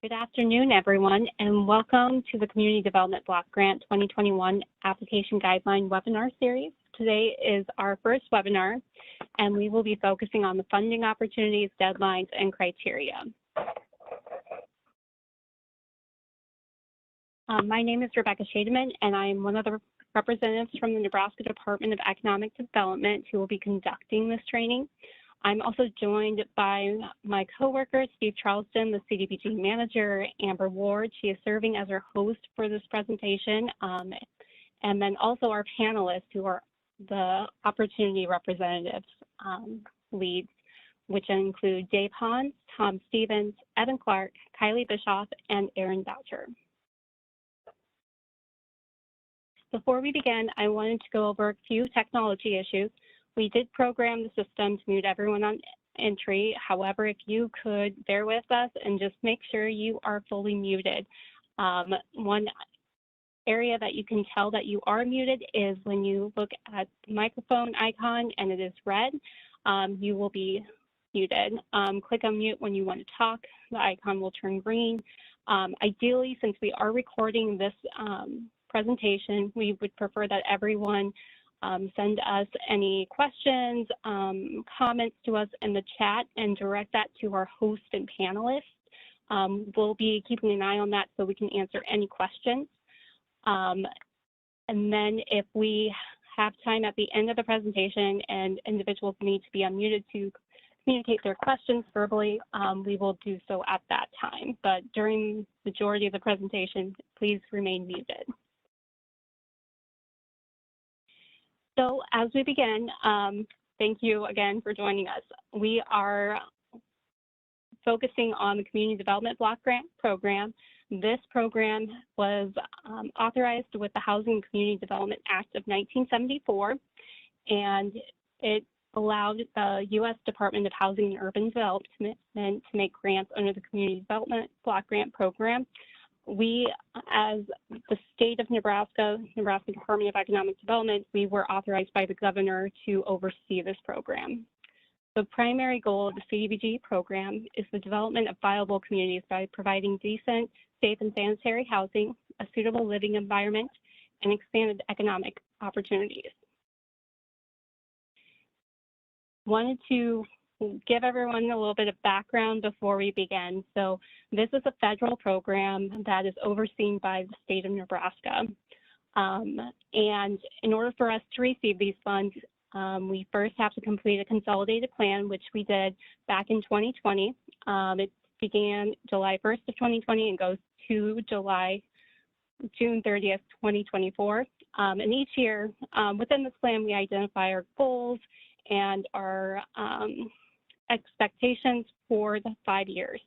Good afternoon, everyone, and welcome to the Community Development Block Grant 2021 Application Guideline webinar series. Today is our first webinar, and we will be focusing on the funding opportunities, deadlines, and criteria. My name is Rebecca Shademan, and I am one of the representatives from the Nebraska Department of Economic Development who will be conducting this training. I'm also joined by my coworker, Steve Charleston, the CDBG manager, Amber Ward. She is serving as our host for this presentation, and then also our panelists who are the opportunity representatives leads, which include Dave Hans, Tom Stevens, Evan Clark, Kylie Bischoff, and Aaron Boucher. Before we begin, I wanted to go over a few technology issues. We did program the system to mute everyone on entry. However, if you could bear with us and just make sure you are fully muted. One area that you can tell that you are muted is when you look at the microphone icon and it is red, you will be muted. Click on mute when you want to talk. The icon will turn green. Ideally, since we are recording this presentation, we would prefer that everyone send us any questions, comments to us in the chat and direct that to our host and panelists. We'll be keeping an eye on that so we can answer any questions. And then if we have time at the end of the presentation and individuals need to be unmuted to communicate their questions verbally, we will do so at that time. But during the majority of the presentation, please remain muted. So as we begin, thank you again for joining us. We are focusing on the Community Development Block Grant Program. This program was authorized with the Housing and Community Development Act of 1974, and it allowed the U.S. Department of Housing and Urban Development to make grants under the Community Development Block Grant Program. We, as the state of Nebraska Department of Economic Development, we were authorized by the governor to oversee this program. The primary goal of the CDBG program is the development of viable communities by providing decent, safe, and sanitary housing, a suitable living environment, and expanded economic opportunities. Wanted to give everyone a little bit of background before we begin. So this is a federal program that is overseen by the state of Nebraska. And in order for us to receive these funds, we first have to complete a consolidated plan, which we did back in 2020. It began July 1st of 2020 and goes to June 30th, 2024. And each year within this plan, we identify our goals and our expectations for the 5 years.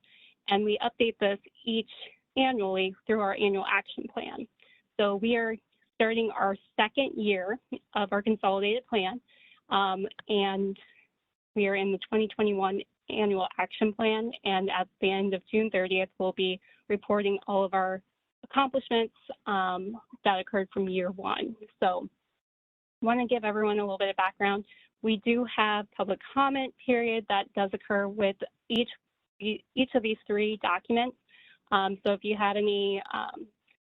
And we update this annually through our annual action plan. So we are starting our second year of our consolidated plan, and we are in the 2021 annual action plan. And at the end of June 30th, we'll be reporting all of our accomplishments that occurred from year one. So I want to give everyone a little bit of background. We do have public comment period that does occur with each of these three documents. So if you have any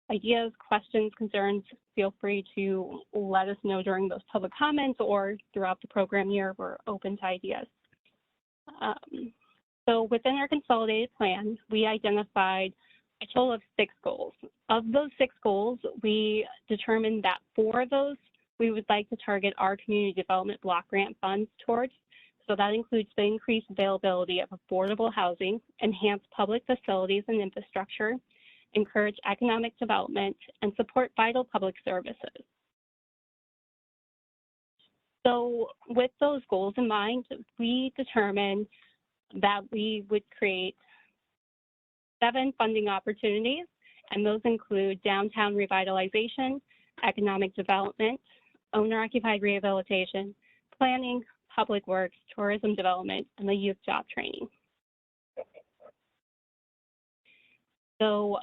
ideas, questions, concerns, feel free to let us know during those public comments or throughout the program year. We're open to ideas. So within our consolidated plan, we identified a total of 6 goals. Of those 6 goals, we determined that 4 of those we would like to target our community development block grant funds towards. So that includes the increased availability of affordable housing, enhance public facilities and infrastructure, encourage economic development, and support vital public services. So with those goals in mind, we determined that we would create 7 funding opportunities, and those include downtown revitalization, economic development, owner-occupied rehabilitation, planning, public works, tourism development, and the youth job training. So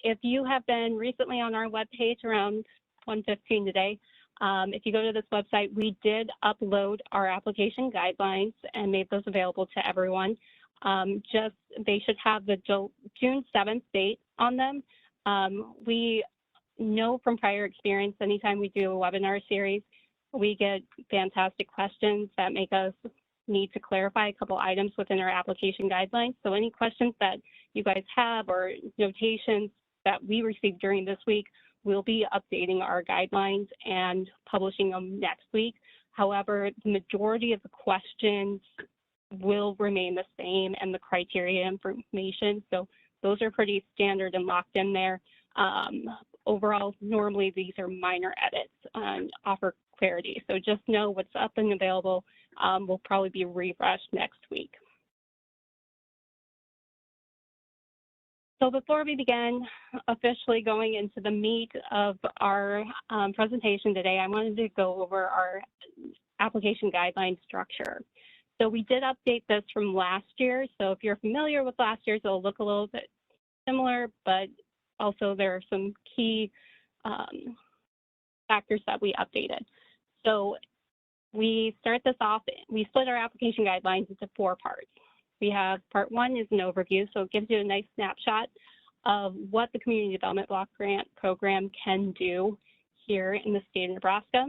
if you have been recently on our webpage around 1:15 today, if you go to this website, we did upload our application guidelines and made those available to everyone. They should have the June 7th date on them. We know from prior experience, anytime we do a webinar series, we get fantastic questions that make us need to clarify a couple items within our application guidelines. So any questions that you guys have or notations that we received during this week, we'll be updating our guidelines and publishing them next week. However, the majority of the questions will remain the same and the criteria information. So those are pretty standard and locked in there. Overall, normally these are minor edits and offer clarity. So just know what's up and available will probably be refreshed next week. So before we begin officially going into the meat of our presentation today, I wanted to go over our application guideline structure. So we did update this from last year. So if you're familiar with last year's, it'll look a little bit similar, but also there are some key factors that we updated. So we start this off, we split our application guidelines into 4 parts. We have part 1 is an overview, so it gives you a nice snapshot of what the Community Development Block Grant Program can do here in the state of Nebraska.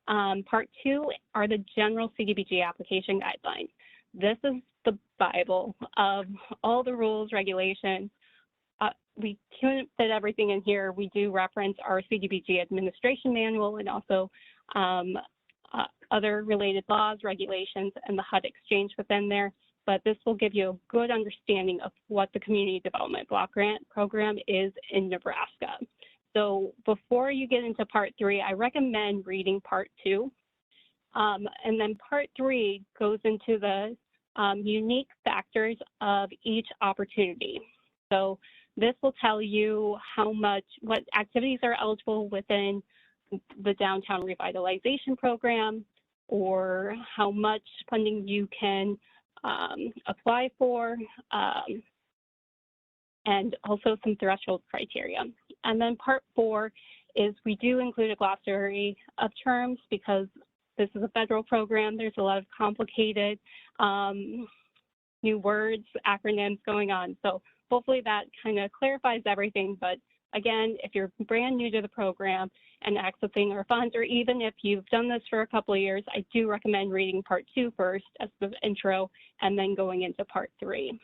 Part 2 are the general CDBG application guidelines. This is the Bible of all the rules, regulations. We couldn't fit everything in here. We do reference our CDBG administration manual and also other related laws, regulations, and the HUD exchange within there. But this will give you a good understanding of what the Community Development Block Grant Program is in Nebraska. So before you get into part 3, I recommend reading part 2. And then part 3 goes into the unique factors of each opportunity. So this will tell you what activities are eligible within the Downtown Revitalization Program, or how much funding you can apply for, and also some threshold criteria. And then part 4 is we do include a glossary of terms because this is a federal program. There's a lot of complicated new words, acronyms going on. So hopefully that kind of clarifies everything. But again, if you're brand new to the program and accessing our funds, or even if you've done this for a couple of years, I do recommend reading part 2 first as the intro and then going into part 3.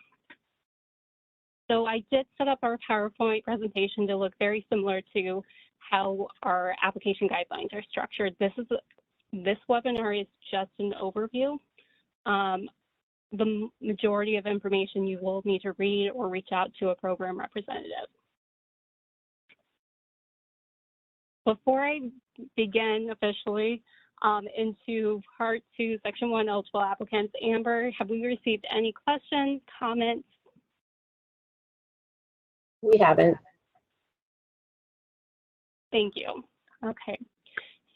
So I did set up our PowerPoint presentation to look very similar to how our application guidelines are structured. This webinar is just an overview. The majority of information you will need to read or reach out to a program representative. Before I begin officially into part 2, section 1, eligible applicants, Amber, have we received any questions, comments? We haven't. Thank you. Okay.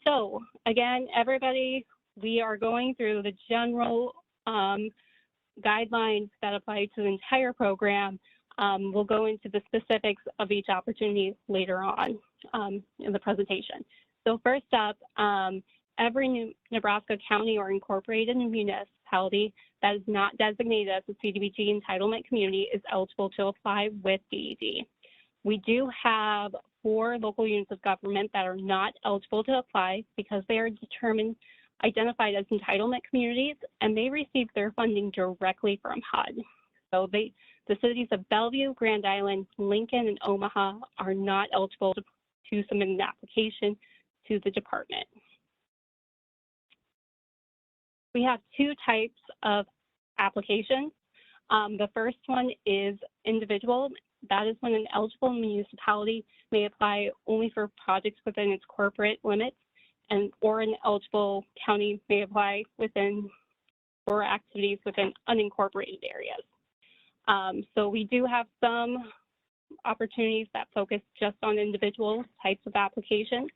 So again, everybody, we are going through the general guidelines that apply to the entire program. We'll go into the specifics of each opportunity later on in the presentation. So first up, every Nebraska county or incorporated municipality that is not designated as a CDBG entitlement community is eligible to apply with DED. We do have 4 local units of government that are not eligible to apply because they are identified as entitlement communities, and they receive their funding directly from HUD. So the cities of Bellevue, Grand Island, Lincoln, and Omaha are not eligible to submit an application to the department. We have 2 types of applications. The first one is individual. That is when an eligible municipality may apply only for projects within its corporate limits, or an eligible county may apply for activities within unincorporated areas. So we do have some opportunities that focus just on individual types of applications.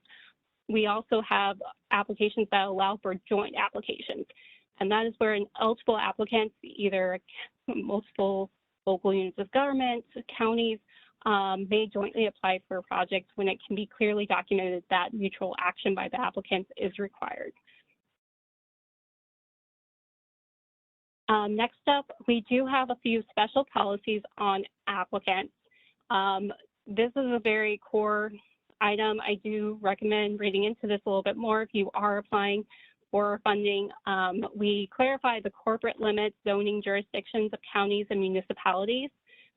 We also have applications that allow for joint applications, and that is where an eligible applicant, either multiple local units of government, counties, may jointly apply for projects when it can be clearly documented that mutual action by the applicants is required. Next up, we do have a few special policies on applicants. This is a very core item. I do recommend reading into this a little bit more if you are applying for funding. We clarify the corporate limits, zoning jurisdictions of counties and municipalities.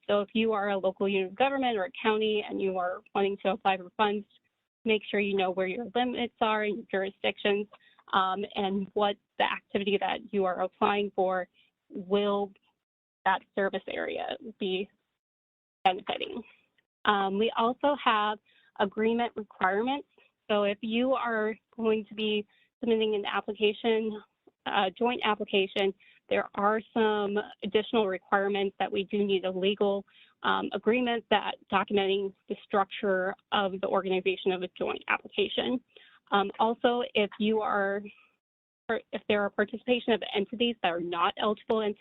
So if you are a local unit of government or a county and you are wanting to apply for funds, make sure you know where your limits are in jurisdictions and what the activity that you are applying for will that service area be benefiting. We also have agreement requirements. So if you are going to be submitting an application, a joint application, there are some additional requirements that we do need a legal agreement that documenting the structure of the organization of a joint application. Also, if there are participation of entities that are not eligible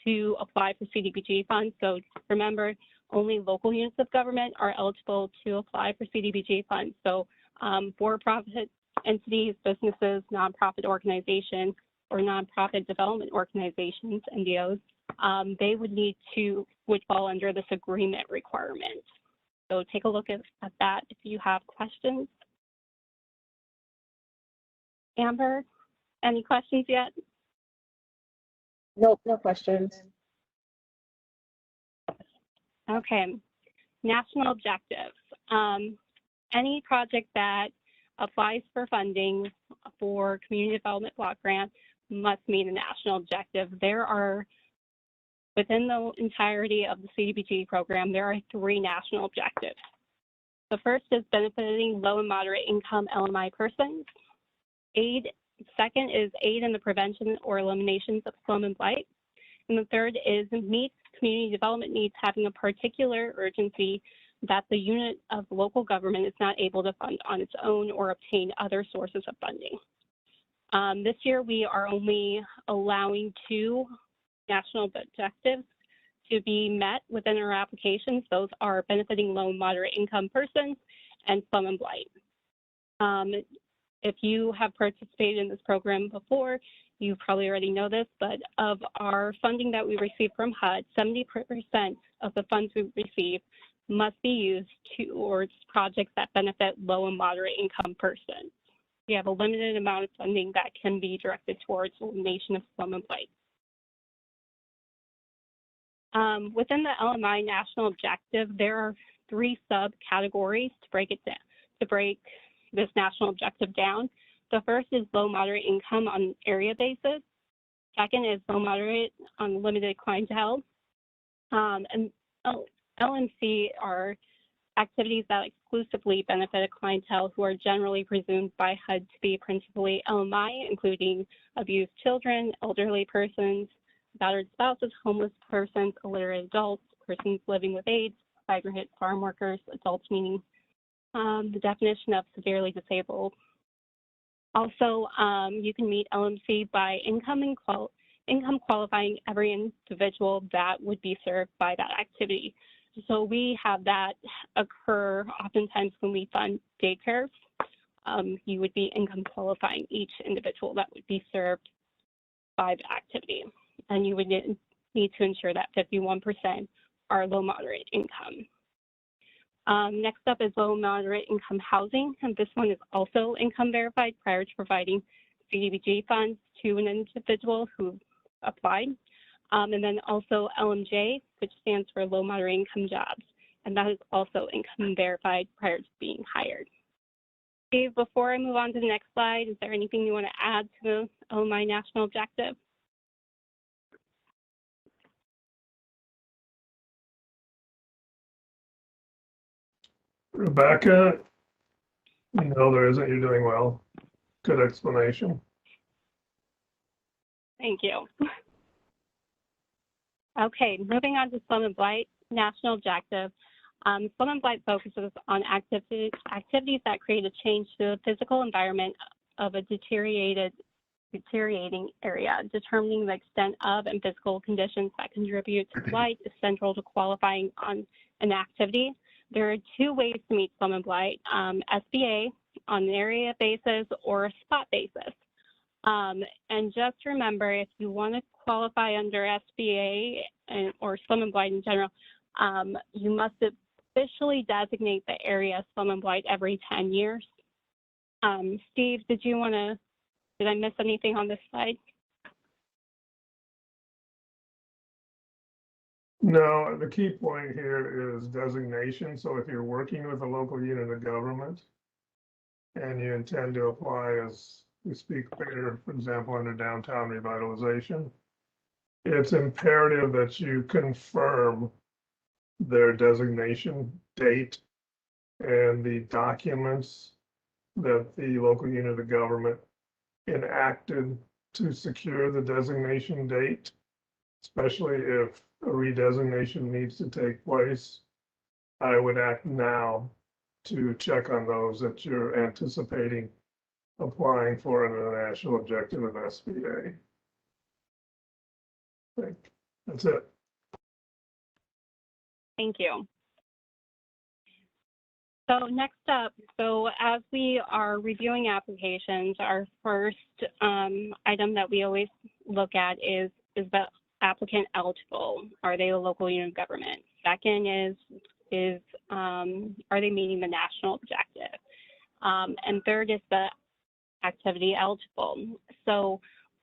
to apply for CDBG funds, so remember, only local units of government are eligible to apply for CDBG funds. So for-profit entities, businesses, nonprofit organizations, or nonprofit development organizations, NDOs, they would fall under this agreement requirement. So take a look at that if you have questions. Amber, any questions yet? Nope, no questions. Okay, national objectives. Any project that applies for funding for community development block grant must meet a national objective. There are, within the entirety of the CDBG program, there are 3 national objectives. The first is benefiting low and moderate income LMI persons. Second is aid in the prevention or eliminations of slum and blight. And the third is meet community development needs having a particular urgency that the unit of local government is not able to fund on its own or obtain other sources of funding. This year, we are only allowing 2 national objectives to be met within our applications. Those are benefiting low and moderate income persons and slum and blight. If you have participated in this program before, you probably already know this, but of our funding that we receive from HUD, 70% of the funds we receive must be used towards projects that benefit low and moderate income persons. We have a limited amount of funding that can be directed towards elimination of slum and blight. Within the LMI national objective, there are 3 subcategories to break this national objective down. The first is low moderate income on an area basis. Second is low moderate on limited clientele. And LMC are activities that exclusively benefit a clientele who are generally presumed by HUD to be principally LMI, including abused children, elderly persons, battered spouses, homeless persons, illiterate adults, persons living with AIDS, migrant farm workers, adults meaning the definition of severely disabled. Also, you can meet LMC by income qualifying every individual that would be served by that activity. So we have that occur oftentimes when we fund daycares. You would be income qualifying each individual that would be served by the activity. And you would need to ensure that 51% are low moderate income. Next up is low moderate income housing, and this one is also income verified prior to providing CDBG funds to an individual who applied. And then also LMJ, which stands for low moderate income jobs, and that is also income verified prior to being hired. Steve, before I move on to the next slide, is there anything you want to add to the LMI national objective? Rebecca, no, there isn't. You're doing well. Good explanation. Thank you. Okay, moving on to slum and blight national objective. Slum and blight focuses on activities that create a change to the physical environment of a deteriorating area. Determining the extent of and physical conditions that contribute to blight is central to qualifying on an activity. There are 2 ways to meet slum and blight, SBA on an area basis or a spot basis. And just remember, if you want to qualify under SBA or Slum and Blight in general, you must officially designate the area Slum and Blight every 10 years. Steve, did I miss anything on this slide? No, the key point here is designation. So if you're working with a local unit of government and you intend to apply, as we speak here, for example, under downtown revitalization, it's imperative that you confirm their designation date and the documents that the local unit of government enacted to secure the designation date, especially if a redesignation needs to take place. I would act now to check on those that you're anticipating applying for an international objective of SBA. That's it. Thank you. So next up, as we are reviewing applications, our first item that we always look at is the applicant eligible? Are they a local unit of government? Second is are they meeting the national objective? And third is the activity eligible. So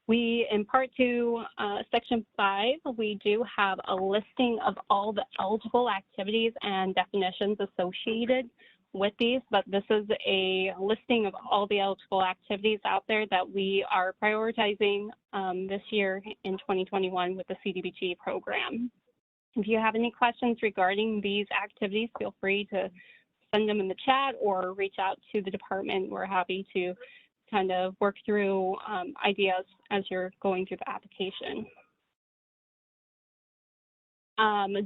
we, in Part 2, Section 5, we do have a listing of all the eligible activities and definitions associated with these, but this is a listing of all the eligible activities out there that we are prioritizing this year in 2021 with the CDBG program. If you have any questions regarding these activities, feel free to send them in the chat or reach out to the department. We're happy to kind of work through ideas as you're going through the application.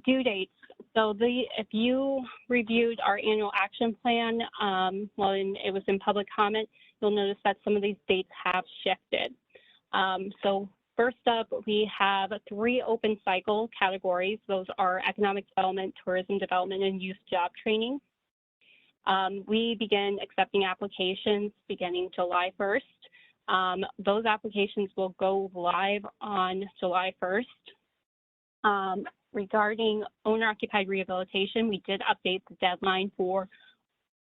Due dates. So if you reviewed our annual action plan, when it was in public comment, you'll notice that some of these dates have shifted. So first up, we have 3 open cycle categories. Those are economic development, tourism development, and youth job training. We begin accepting applications beginning July 1st. Those applications will go live on July 1st. Regarding owner-occupied rehabilitation, we did update the deadline for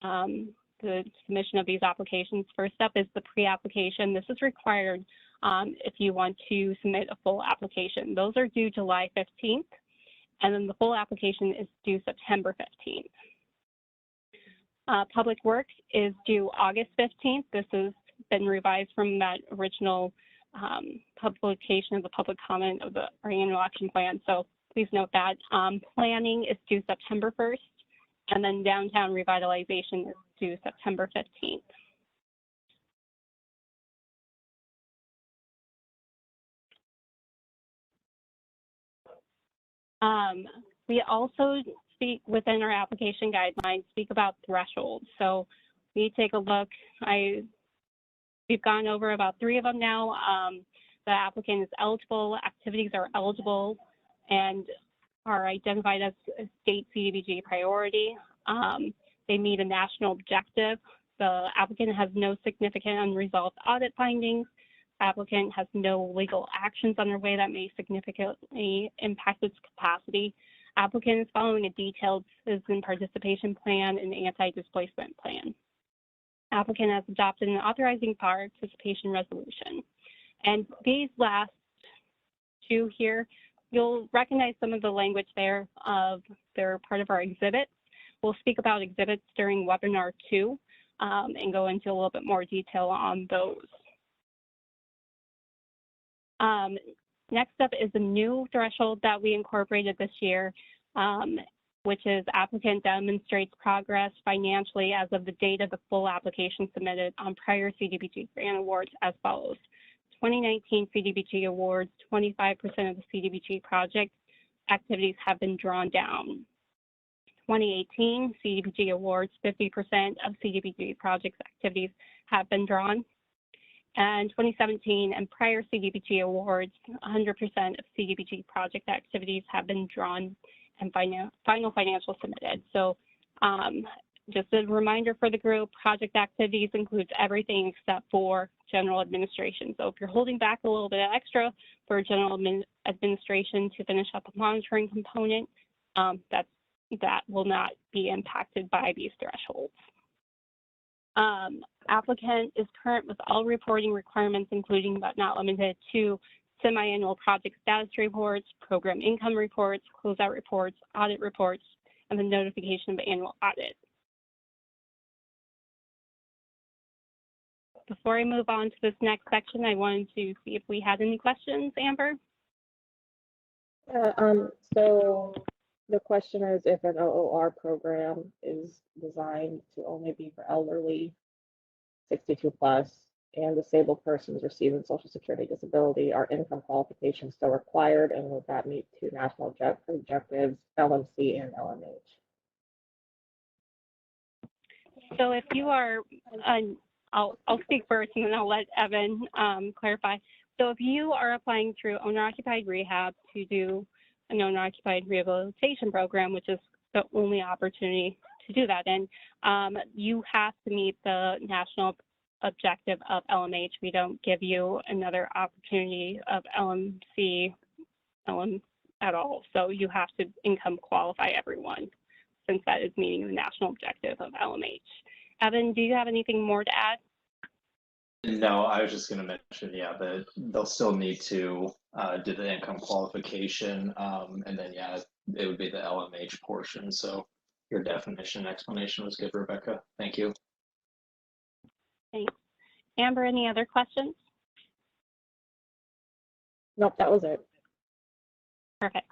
the submission of these applications. First up is the pre-application. This is required if you want to submit a full application. Those are due July 15th, and then the full application is due September 15th. Public Works is due August 15th. This has been revised from that original publication of the public comment of our annual action plan. So please note that. Planning is due September 1st, and then downtown revitalization is due September 15th. We also speak within our application guidelines, speak about thresholds. So we take a look, we've gone over about 3 of them now. The applicant is eligible, activities are eligible, and are identified as a state CDBG priority. They meet a national objective. The applicant has no significant unresolved audit findings. The applicant has no legal actions underway that may significantly impact its capacity. Applicant is following a detailed citizen participation plan and anti-displacement plan. Applicant has adopted an authorizing participation resolution. And these last 2 here, you'll recognize some of the language there. They're part of our exhibits. We'll speak about exhibits during webinar 2 and go into a little bit more detail on those. Next up is a new threshold that we incorporated this year, which is applicant demonstrates progress financially as of the date of the full application submitted on prior CDBG grant awards as follows. 2019 CDBG awards, 25% of the CDBG project activities have been drawn down. 2018 CDBG awards, 50% of CDBG projects activities have been drawn. And 2017 and prior CDBG awards, 100% of CDBG project activities have been drawn and final financial submitted. So just a reminder for the group, project activities includes everything except for general administration. So if you're holding back a little bit extra for general administration to finish up a monitoring component, that will not be impacted by these thresholds. Applicant is current with all reporting requirements, including but not limited to semi-annual project status reports, program income reports, closeout reports, audit reports, and the notification of annual audit. Before I move on to this next section, I wanted to see if we had any questions, Amber. So the question is, if an OOR program is designed to only be for elderly, 62 plus, and disabled persons receiving Social Security disability, are income qualifications still required, and would that meet two national objectives, LMC and LMH? So if you are, I'll speak first and then I'll let Evan clarify. So if you are applying through owner-occupied rehab to do an owner-occupied rehabilitation program, which is the only opportunity to do that in, you have to meet the national objective of LMH. We don't give you another opportunity of LMC at all. So you have to income qualify everyone, since that is meeting the national objective of LMH. Evan, do you have anything more to add? No, I was just going to mention, yeah, that they'll still need to do the income qualification, and then, yeah, it would be the LMH portion. So your definition explanation was good, Rebecca. Thank you. Thanks. Amber, any other questions? Nope, that was it. Perfect.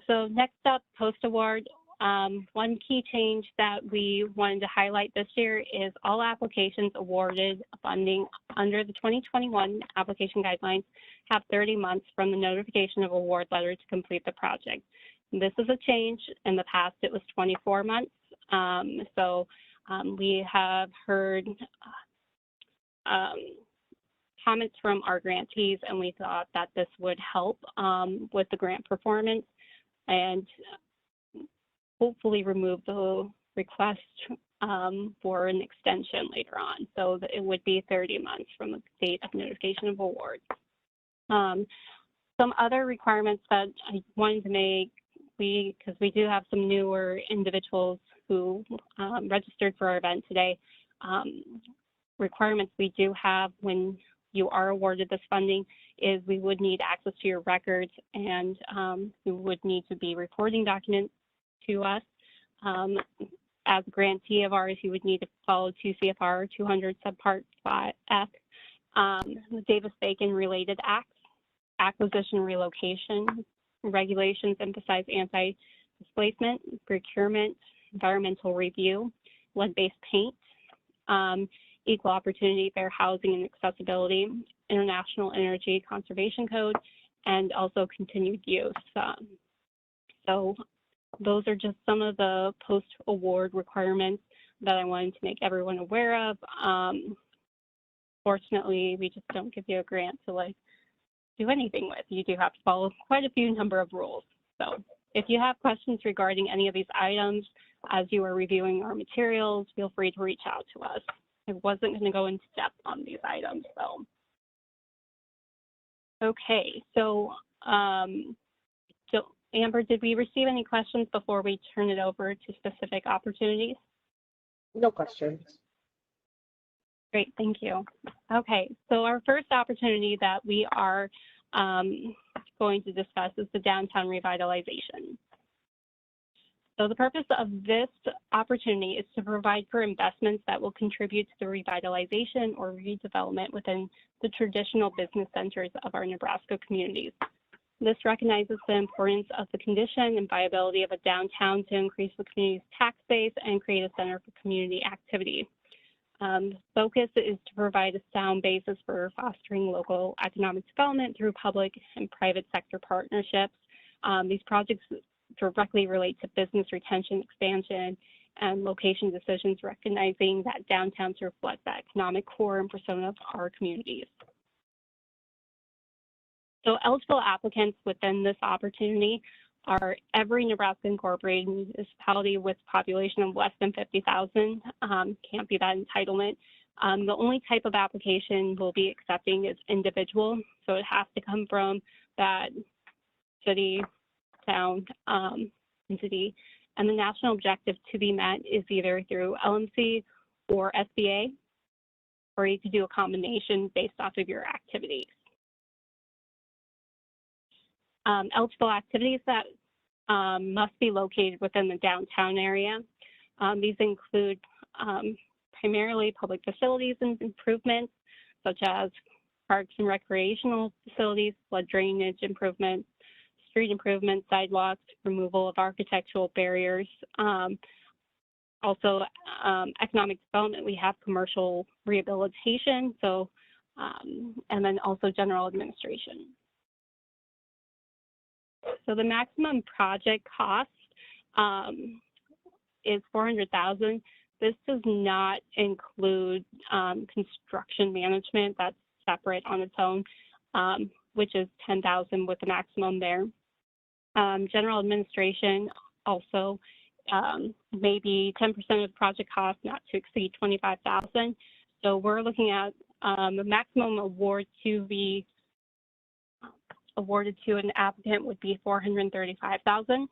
So next up, post-award. One key change that we wanted to highlight this year is all applications awarded funding under the 2021 application guidelines have 30 months from the notification of award letter to complete the project. This is a change. In the past, it was 24 months. We have heard comments from our grantees, and we thought that this would help with the grant performance and hopefully remove the request for an extension later on. So that it would be 30 months from the date of notification of award. Some other requirements that I wanted to make, because we do have some newer individuals who registered for our event today, requirements we do have when you are awarded this funding is we would need access to your records, and you would need to be reporting documents to us. As a grantee of ours, you would need to follow 2 CFR 200 subpart F, the Davis-Bacon related acts, acquisition relocation regulations emphasize anti-displacement, procurement, environmental review, lead-based paint, equal opportunity, fair housing and accessibility, International Energy Conservation Code, and also continued use. So those are just some of the post-award requirements that I wanted to make everyone aware of. Fortunately, we just don't give you a grant to do anything with. You do have to follow quite a few number of rules. So if you have questions regarding any of these items as you are reviewing our materials, feel free to reach out to us. I wasn't going to go into depth on these items, so. Okay, so Amber, did we receive any questions before we turn it over to specific opportunities? No questions. Great, thank you. Okay, so our first opportunity that we are going to discuss is the downtown revitalization. So the purpose of this opportunity is to provide for investments that will contribute to the revitalization or redevelopment within the traditional business centers of our Nebraska communities. This recognizes the importance of the condition and viability of a downtown to increase the community's tax base and create a center for community activity. The focus is to provide a sound basis for fostering local economic development through public and private sector partnerships. These projects directly relate to business retention, expansion, and location decisions, recognizing that downtowns reflect the economic core and persona of our communities. So eligible applicants within this opportunity are every Nebraska incorporated municipality with a population of less than 50,000 can't be that entitlement. The only type of application we'll be accepting is individual, so it has to come from that city, town, entity, and the national objective to be met is either through LMC or SBA, or you could do a combination based off of your activities. Eligible activities that must be located within the downtown area. These include primarily public facilities and improvements, such as parks and recreational facilities, flood drainage improvements, street improvements, sidewalks, removal of architectural barriers. Also, economic development, we have commercial rehabilitation, so, and then also general administration. So the maximum project cost is $400,000. This does not include construction management. That's separate on its own, which is $10,000 with the maximum there. General administration also maybe 10% of the project cost, not to exceed $25,000. So we're looking at the maximum award to be awarded to an applicant would be $435,000.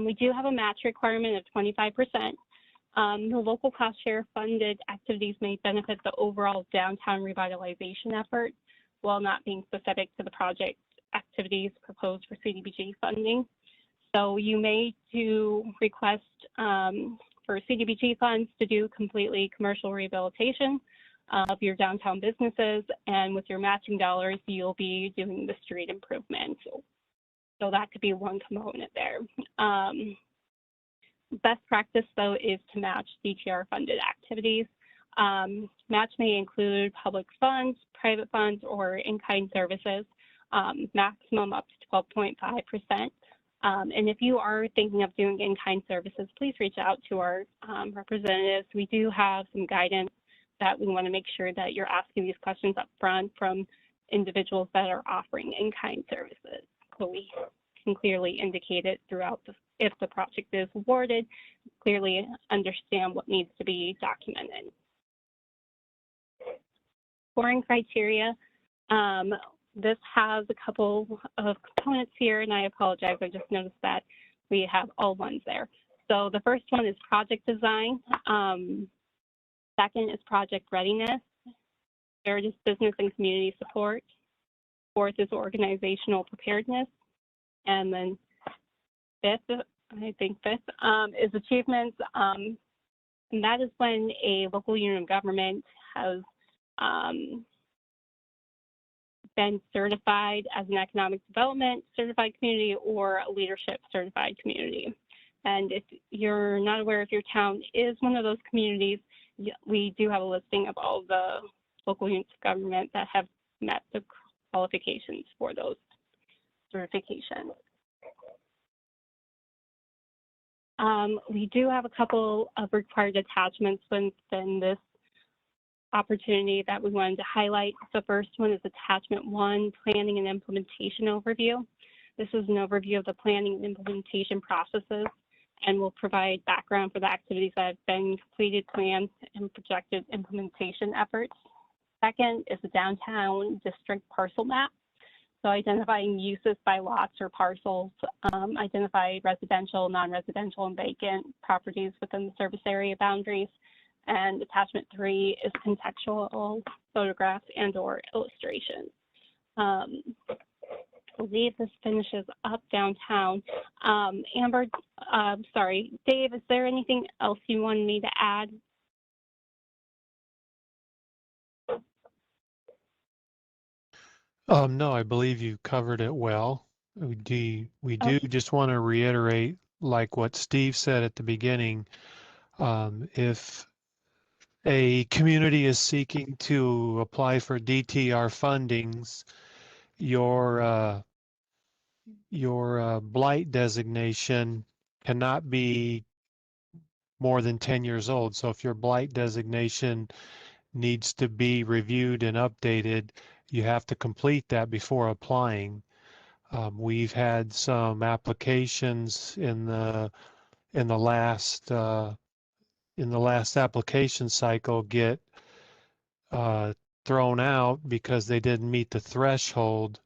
We do have a match requirement of 25%. The local cost share funded activities may benefit the overall downtown revitalization effort while not being specific to the project activities proposed for CDBG funding. So you may request for CDBG funds to do completely commercial rehabilitation of your downtown businesses, and with your matching dollars, you'll be doing the street improvements. So that could be one component there. Best practice, though, is to match DTR funded activities. Match may include public funds, private funds, or in-kind services, maximum up to 12.5%. And if you are thinking of doing in-kind services, please reach out to our representatives. We do have some guidance that we want to make sure that you're asking these questions up front from individuals that are offering in-kind services. So we can clearly indicate it throughout if the project is awarded, clearly understand what needs to be documented. Scoring criteria. This has a couple of components here, and I apologize, I just noticed that we have all ones there. So the first one is project design. Second is project readiness. Third is business and community support. Fourth is organizational preparedness. And then fifth, is achievements. And that is when a local unit of government has been certified as an economic development certified community or a leadership certified community. And if you're not aware if your town is one of those communities, we do have a listing of all the local units of government that have met the qualifications for those certifications. We do have a couple of required attachments within this opportunity that we wanted to highlight. The first one is attachment 1, planning and implementation overview. This is an overview of the planning and implementation processes and will provide background for the activities that have been completed, planned, and projected implementation efforts. Second is the downtown district parcel map. So identifying uses by lots or parcels, identify residential, non-residential, and vacant properties within the service area boundaries. And attachment 3 is contextual photographs and or illustrations. I believe this finishes up downtown. Amber, sorry, Dave, is there anything else you wanted me to add? No, I believe you covered it well. We do just want to reiterate, like what Steve said at the beginning, if a community is seeking to apply for DTR fundings, your blight designation cannot be more than 10 years old. So if your blight designation needs to be reviewed and updated, you have to complete that before applying. We've had some applications in the last application cycle get thrown out because they didn't meet the threshold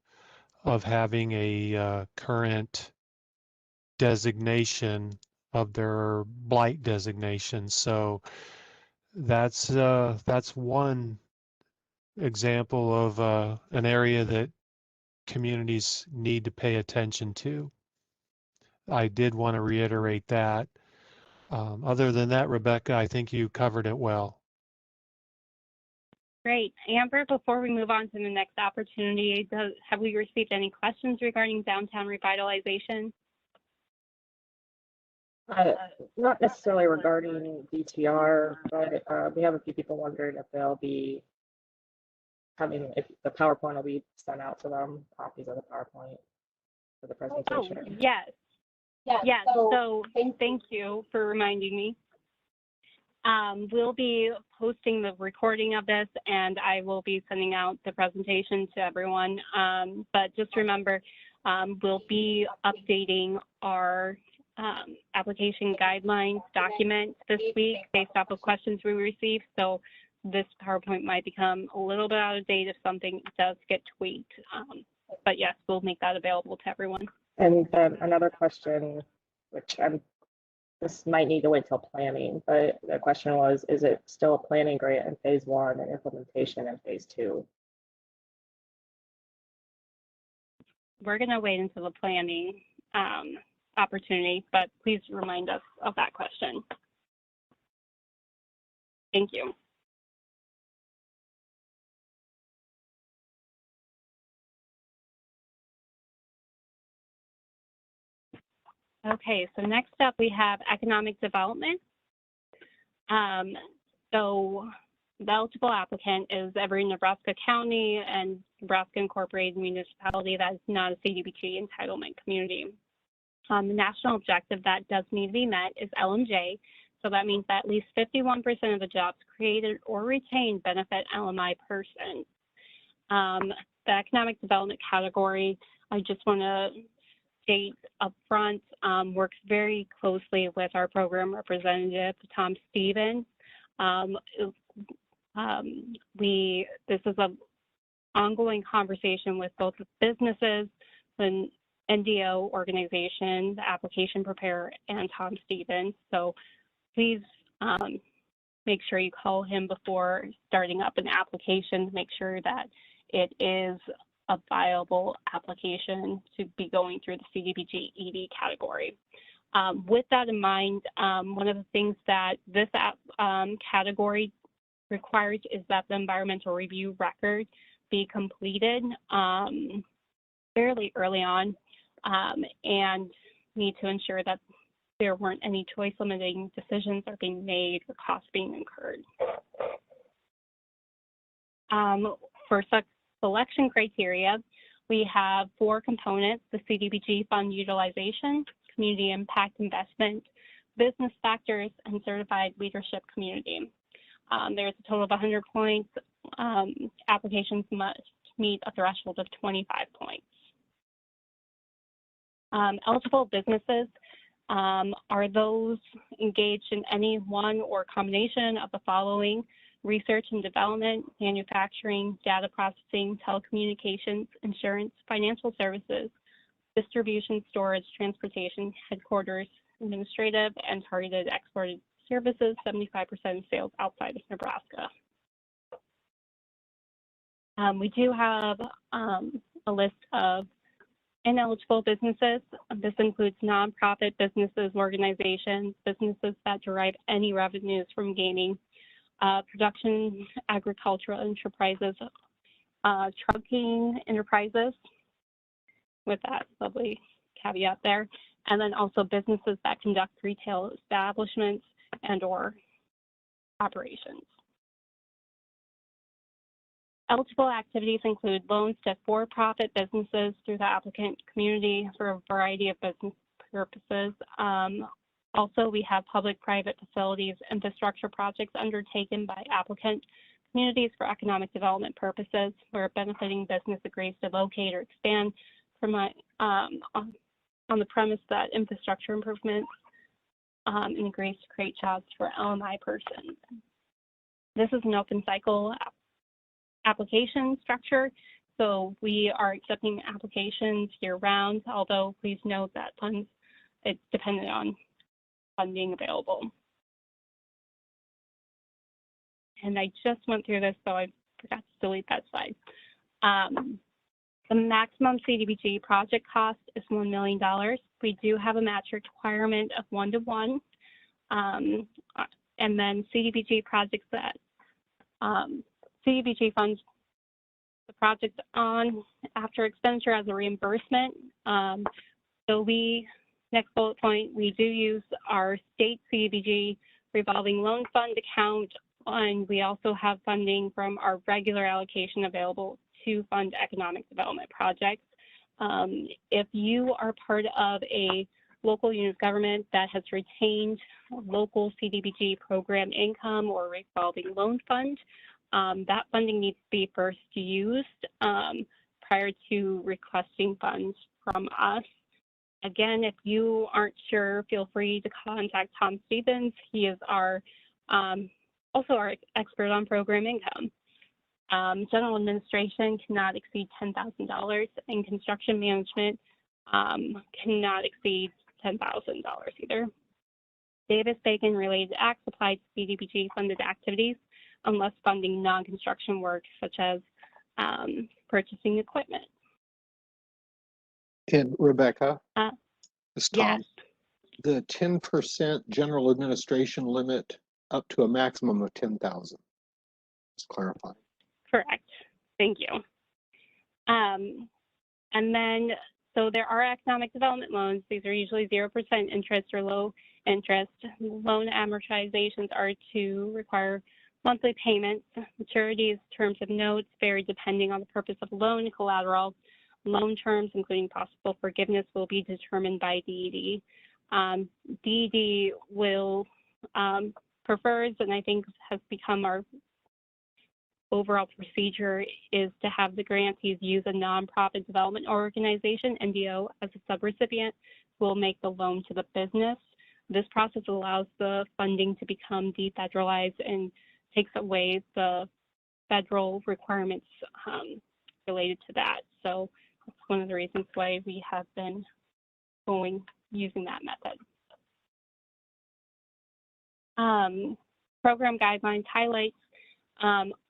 of having a current designation of their blight designation. So that's one example of an area that communities need to pay attention to. I did want to reiterate that. Other than that, Rebecca, I think you covered it well. Great. Amber, before we move on to the next opportunity, have we received any questions regarding downtown revitalization? Not necessarily regarding DTR, but we have a few people wondering if they'll be if the PowerPoint will be sent out to them, copies of the PowerPoint for the presentation. Oh, yes. Yes. So thank you for reminding me. We'll be posting the recording of this, and I will be sending out the presentation to everyone. But just remember, we'll be updating our application guidelines document this week based off of questions we received. So this PowerPoint might become a little bit out of date if something does get tweaked. But yes, we'll make that available to everyone. And another question, which this might need to wait till planning, but the question was, is it still a planning grant in phase 1 and implementation in phase 2? We're going to wait until the planning opportunity, but please remind us of that question. Thank you. Okay, so next up we have economic development. So the eligible applicant is every Nebraska county and Nebraska incorporated municipality that is not a CDBG entitlement community. The national objective that does need to be met is LMJ. So that means that at least 51% of the jobs created or retained benefit LMI persons. The economic development category, I just want to state up front, works very closely with our program representative, Tom Stevens. This is an ongoing conversation with both businesses, the NDO organization, the application preparer, and Tom Stevens. So please make sure you call him before starting up an application to make sure that it is a viable application to be going through the CDBG ED category. With that in mind, one of the things that this category requires is that the environmental review record be completed fairly early on, and need to ensure that there weren't any choice limiting decisions are being made or costs being incurred. For such selection criteria, we have 4 components: the CDBG fund utilization, community impact investment, business factors, and certified leadership community. There's a total of 100 points. Applications must meet a threshold of 25 points. Eligible businesses are those engaged in any one or combination of the following: research and development, manufacturing, data processing, telecommunications, insurance, financial services, distribution, storage, transportation, headquarters, administrative, and targeted exported services, 75% of sales outside of Nebraska. We do have a list of ineligible businesses. This includes nonprofit businesses, organizations, businesses that derive any revenues from gaming, production, agricultural enterprises, trucking enterprises, with that lovely caveat there, and then also businesses that conduct retail establishments and or operations. Eligible activities include loans to for-profit businesses through the applicant community for a variety of business purposes. Also, we have public-private facilities, infrastructure projects undertaken by applicant communities for economic development purposes, where a benefiting business agrees to locate or expand on the premise that infrastructure improvements and agrees to create jobs for LMI persons. This is an open cycle application structure, so we are accepting applications year-round, although please note that it's dependent on funding available. And I just went through this, so I forgot to delete that slide. The maximum CDBG project cost is $1 million. We do have a match requirement of 1-to-1. And then CDBG projects that CDBG funds the project on after expenditure as a reimbursement. So next bullet point, we do use our state CDBG revolving loan fund account, and we also have funding from our regular allocation available to fund economic development projects. If you are part of a local unit of government that has retained local CDBG program income or revolving loan fund, that funding needs to be first used prior to requesting funds from us. Again, if you aren't sure, feel free to contact Tom Stevens. He is also our expert on program income. General administration cannot exceed $10,000, and construction management cannot exceed $10,000 either. Davis-Bacon related acts apply to CDBG funded activities unless funding non-construction work such as purchasing equipment. And Rebecca, it's Tom. Yes. The 10% general administration limit up to a maximum of 10,000. Let's clarify. Correct. Thank you. And then, so there are economic development loans. These are usually 0% interest or low interest. Loan amortizations are to require monthly payments. Maturities, terms of notes vary depending on the purpose of loan and collateral. Loan terms, including possible forgiveness, will be determined by DED. DED will prefers, and I think has become our overall procedure, is to have the grantees use a nonprofit development organization, NDO, as a subrecipient who will make the loan to the business. This process allows the funding to become defederalized and takes away the federal requirements related to that. So that's one of the reasons why we have been using that method. Program guidelines highlights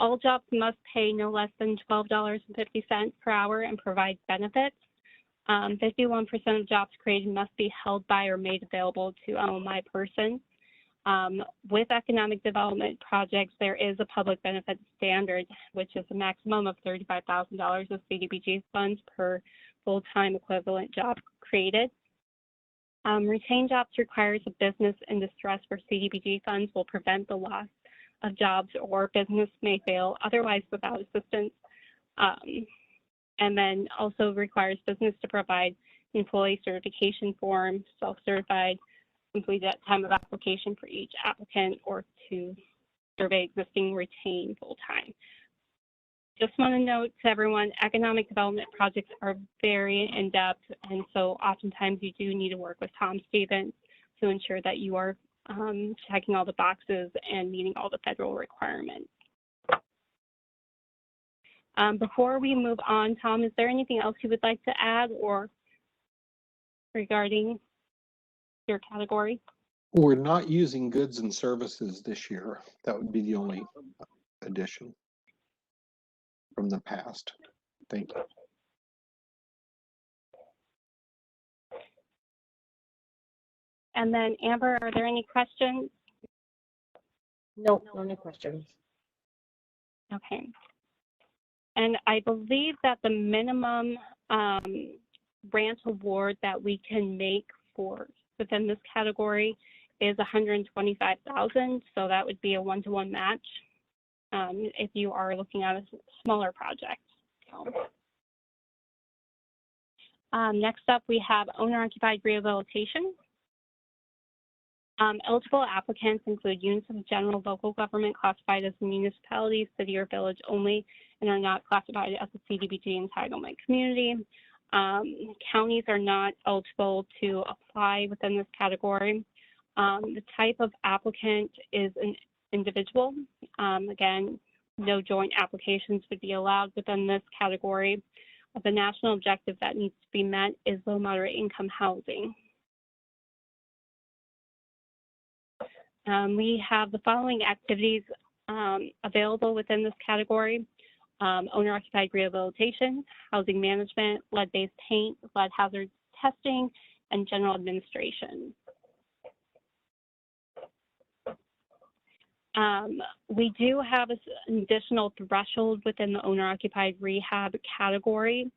all jobs must pay no less than $12.50 per hour and provide benefits. 51% of jobs created must be held by or made available to LMI persons. With economic development projects, there is a public benefit standard, which is a maximum of $35,000 of CDBG funds per full-time equivalent job created. Retained jobs requires a business in distress where CDBG funds will prevent the loss of jobs, or business may fail otherwise without assistance. And then also requires business to provide employee certification form, self-certified, completed at time of application for each applicant, or to survey existing retained full-time. Just want to note to everyone, economic development projects are very in-depth, and so oftentimes you do need to work with Tom Stevens to ensure that you are checking all the boxes and meeting all the federal requirements. Before we move on, Tom, is there anything else you would like to add or regarding your category? We're not using goods and services this year. That would be the only addition from the past. Thank you. And then Amber, are there any questions? Nope, no new questions. Okay. And I believe that the minimum grant award that we can make for within this category is $125,000. So that would be a 1-to-1 match if you are looking at a smaller project. So, next up, we have owner-occupied rehabilitation. Eligible applicants include units of general local government classified as a municipality, city, or village only, and are not classified as a CDBG entitlement community. Counties are not eligible to apply within this category. The type of applicant is an individual. Again, no joint applications would be allowed within this category. The national objective that needs to be met is low moderate income housing. We have the following activities available within this category: owner-occupied rehabilitation, housing management, lead-based paint, lead hazard testing, and general administration. We do have an additional threshold within the owner-occupied rehab category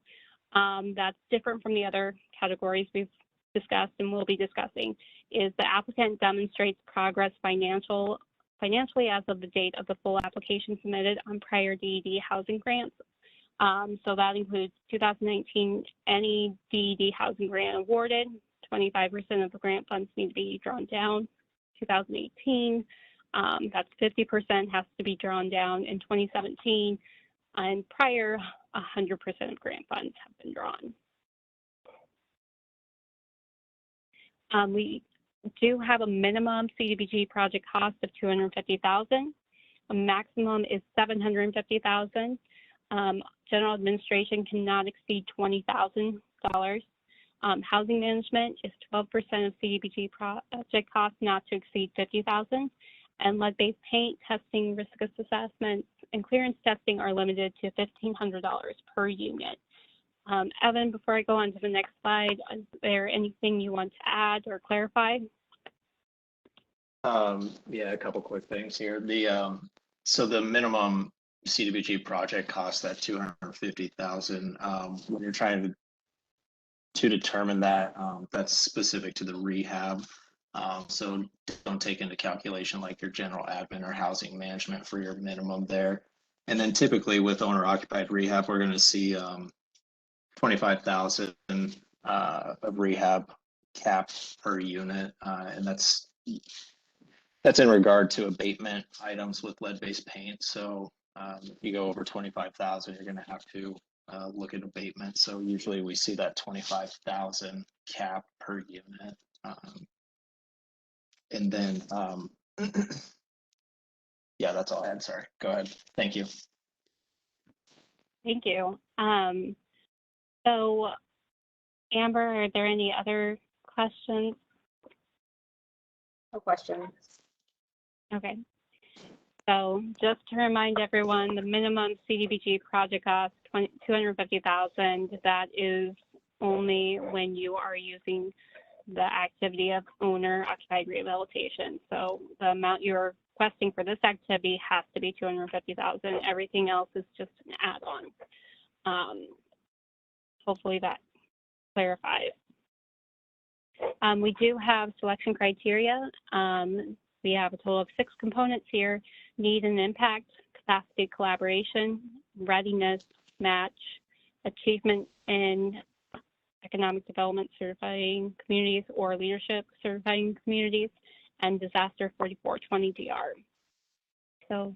that's different from the other categories we've discussed and will be discussing. Is the applicant demonstrates progress financially as of the date of the full application submitted on prior DED housing grants. So that includes 2019, any DED housing grant awarded, 25% of the grant funds need to be drawn down. 2018, that's 50% has to be drawn down in 2017, and prior 100% of grant funds have been drawn. We do have a minimum CDBG project cost of $250,000. A maximum is $750,000. General administration cannot exceed $20,000. Housing management is 12% of CDBG project cost, not to exceed $50,000. And lead-based paint, testing, risk assessments, and clearance testing are limited to $1,500 per unit. Evan, before I go on to the next slide, is there anything you want to add or clarify? Yeah, a couple quick things here. So the minimum CDBG project cost, that $250,000. When you're trying to determine that, that's specific to the rehab. So don't take into calculation like your general admin or housing management for your minimum there. And then typically with owner-occupied rehab, we're going to see 25,000 of rehab cap per unit, and that's in regard to abatement items with lead-based paint. So if you go over 25,000, you're going to have to look at abatement. So usually we see that 25,000 cap per unit. And then, yeah, that's all I had. Sorry. Go ahead. Thank you. Thank you. So, Amber, are there any other questions? No questions. Okay. So just to remind everyone, the minimum CDBG project cost $250,000. That is only when you are using the activity of owner-occupied rehabilitation. So the amount you're requesting for this activity has to be $250,000. Everything else is just an add-on. Hopefully that clarifies. We do have selection criteria. We have a total of 6 components here: need and impact, capacity, collaboration, readiness, match, achievement in economic development certifying communities or leadership certifying communities, and disaster 4420 DR. So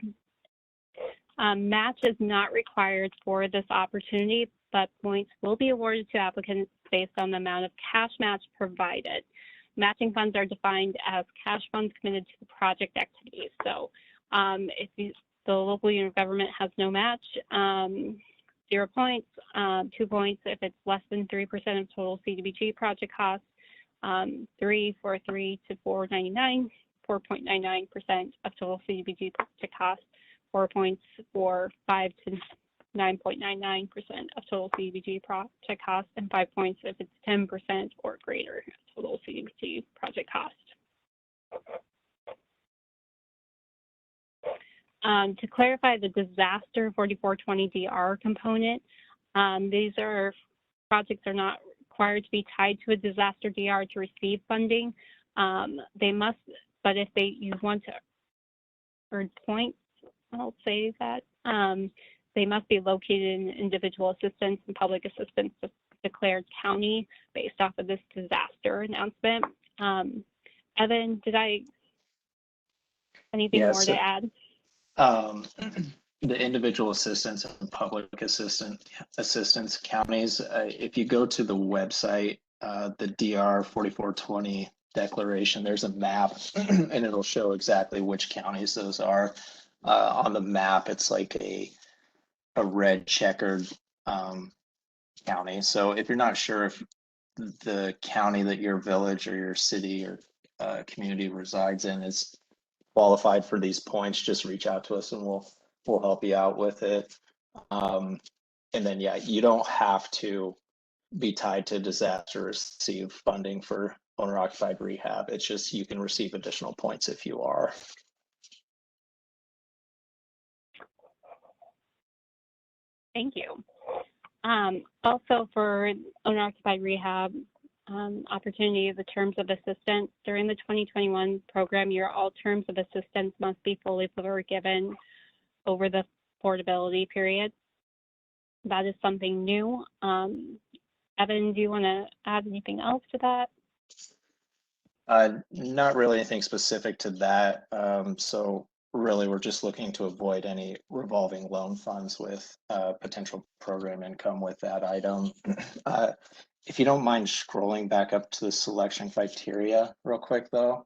match is not required for this opportunity, but points will be awarded to applicants based on the amount of cash match provided. Matching funds are defined as cash funds committed to the project activities. So if the local unit of government has no match, 0 points, 2 points if it's less than 3% of total CDBG project costs, 3 for 3 to 499, 4.99% of total CDBG project costs, 4 points for 5 to 9.99% of total CDBG project cost, and 5 points if it's 10% or greater of total CDBG project cost. To clarify the disaster 4420 DR component, these are projects are not required to be tied to a disaster DR to receive funding. They must, but if you want to earn points, I'll say that they must be located in individual assistance and public assistance declared county based off of this disaster announcement. Evan, anything more to add? the individual assistance and public assistance counties, if you go to the website, the DR 4420 declaration, there's a map and it'll show exactly which counties those are. On the map, it's like a red checkered county. So if you're not sure if the county that your village or your city or community resides in is qualified for these points, just reach out to us and we'll help you out with it. And then, yeah, you don't have to be tied to disaster to receive funding for owner occupied rehab. It's just you can receive additional points if you are. Thank you. Also for owner occupied rehab opportunity, the terms of assistance during the 2021 program year, all terms of assistance must be fully forgiven over the affordability period. That is something new. Evan, do you want to add anything else to that? Not really anything specific to that. So really, we're just looking to avoid any revolving loan funds with potential program income with that item. If you don't mind scrolling back up to the selection criteria real quick, though.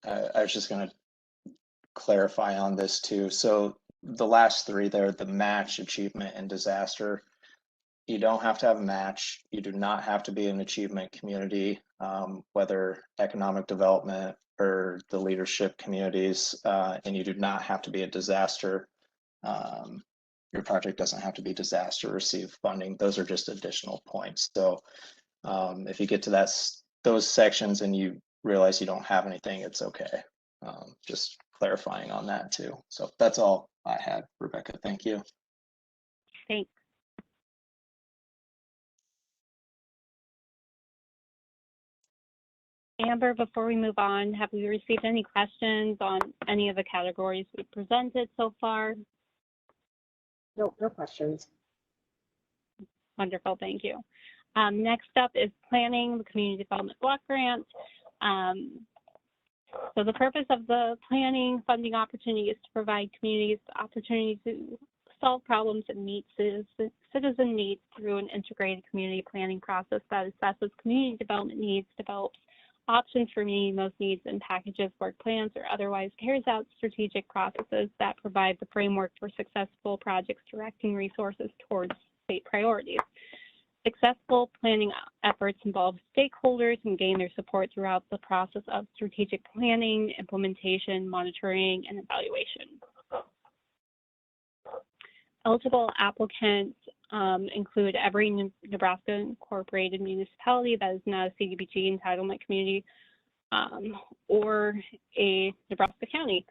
I was just going to clarify on this too. So the last three there, the match, achievement, and disaster, you don't have to have a match. You do not have to be an achievement community, whether economic development or the leadership communities, and you do not have to be a disaster. Your project doesn't have to be disaster to receive funding. Those are just additional points. So if you get to those sections and you realize you don't have anything, it's okay. Just clarifying on that too. So that's all I had, Rebecca. Thank you. Thanks. Amber, before we move on, have we received any questions on any of the categories we presented so far? Nope, no questions. Wonderful, thank you. Next up is planning the community development block grant. So the purpose of the planning funding opportunity is to provide communities the opportunity to solve problems and meet citizen needs through an integrated community planning process that assesses community development needs, develops options for meeting those needs, and packages work plans or otherwise carries out strategic processes that provide the framework for successful projects directing resources towards state priorities. Successful planning efforts involve stakeholders and gain their support throughout the process of strategic planning, implementation, monitoring, and evaluation. Eligible applicants include every Nebraska incorporated municipality that is not a CDBG entitlement community or a Nebraska county.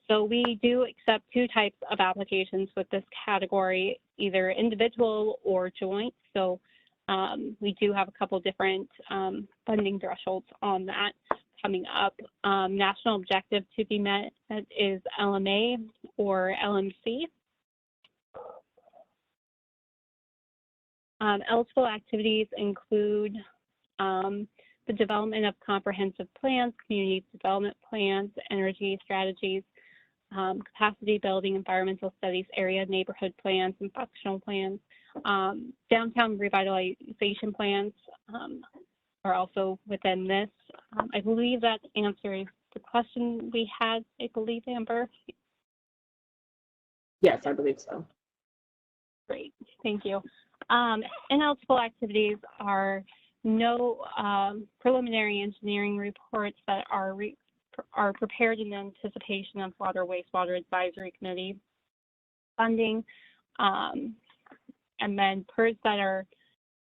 So we do accept two types of applications with this category, either individual or joint. So we do have a couple different funding thresholds on that coming up. National objective to be met is LMA or LMC. Eligible activities include the development of comprehensive plans, community development plans, energy strategies, capacity building, environmental studies, area neighborhood plans, and functional plans. Downtown revitalization plans are also within this. I believe that answers the question we had, I believe, Amber. Yes, I believe so. Great, thank you. Ineligible activities are no preliminary engineering reports that are prepared in anticipation of Water Wastewater Advisory Committee funding, and then PERS that are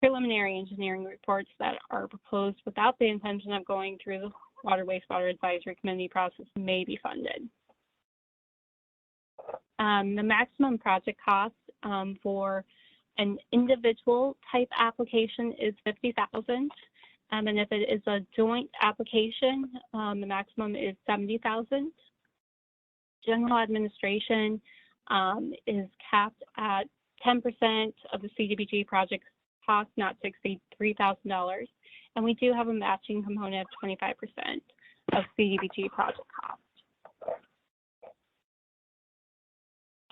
preliminary engineering reports that are proposed without the intention of going through the Water Wastewater Advisory Committee process may be funded. The maximum project cost for an individual type application is $50,000, and if it is a joint application, the maximum is $70,000. General administration is capped at 10% of the CDBG project cost not to exceed $3,000, and we do have a matching component of 25% of CDBG project cost.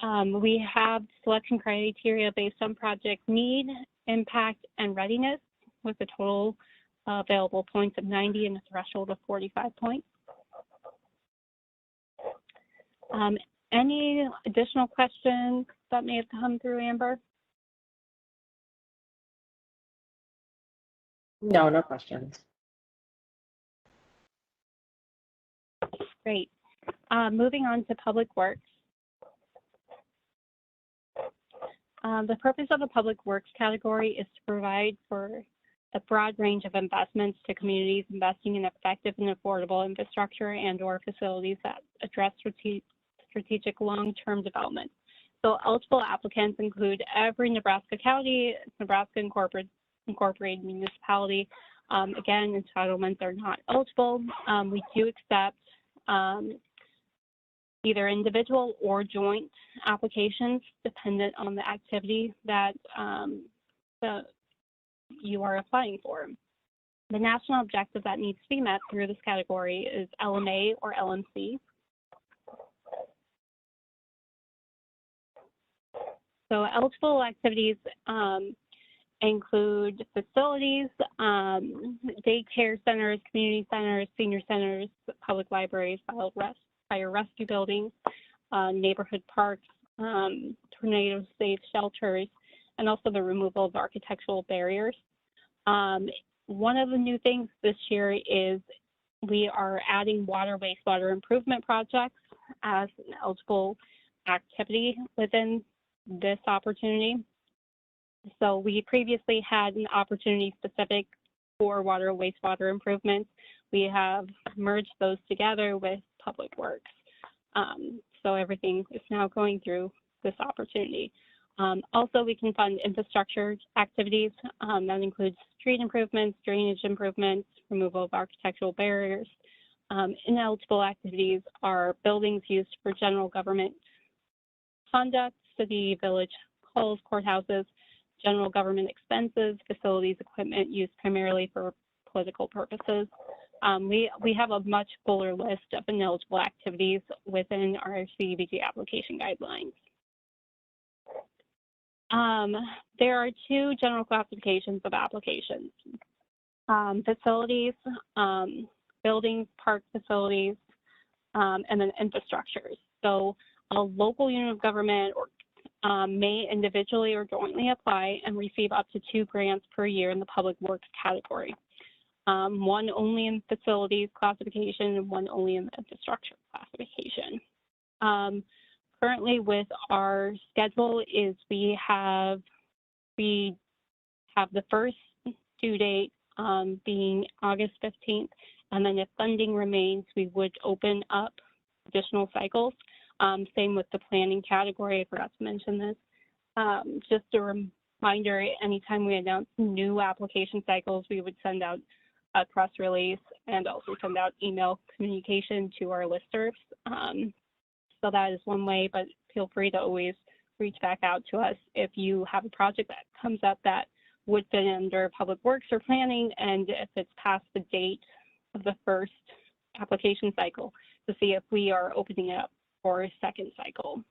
We have selection criteria based on project need, impact, and readiness, with a total available points of 90 and a threshold of 45 points. Any additional questions that may have come through, Amber? No, no questions. Great. Moving on to Public Works. The purpose of the Public Works category is to provide for a broad range of investments to communities investing in effective and affordable infrastructure and/or facilities that address strategic long-term development. So eligible applicants include every Nebraska county, Nebraska incorporated municipality. Again, entitlements are not eligible. We do accept either individual or joint applications dependent on the activity that you are applying for. The national objective that needs to be met through this category is LMA or LMC. So eligible activities include facilities, daycare centers, community centers, senior centers, public libraries, fire rescue buildings, neighborhood parks, tornado-safe shelters, and also the removal of architectural barriers. One of the new things this year is we are adding water, wastewater improvement projects as an eligible activity within this opportunity. So we previously had an opportunity specific for water and wastewater improvements. We have merged those together with Public Works. So everything is now going through this opportunity. Also, we can fund infrastructure activities. That includes street improvements, drainage improvements, removal of architectural barriers. Ineligible activities are buildings used for general government conduct, city, village halls, courthouses, general government expenses, facilities, equipment used primarily for political purposes. We have a much fuller list of ineligible activities within our CDBG application guidelines. There are two general classifications of applications. Facilities, buildings, park facilities, and then infrastructures. So a local unit of government may individually or jointly apply and receive up to 2 grants per year in the Public Works category. One only in facilities classification and one only in the infrastructure classification. Currently with our schedule is we have the first due date being August 15th, and then if funding remains, we would open up additional cycles. Same with the planning category, I forgot to mention this. Just a reminder, anytime we announce new application cycles, we would send out a press release and also send out email communication to our listservs. So that is one way, but feel free to always reach back out to us if you have a project that comes up that would fit under Public Works or planning, and if it's past the date of the first application cycle, to see if we are opening it up for a second cycle.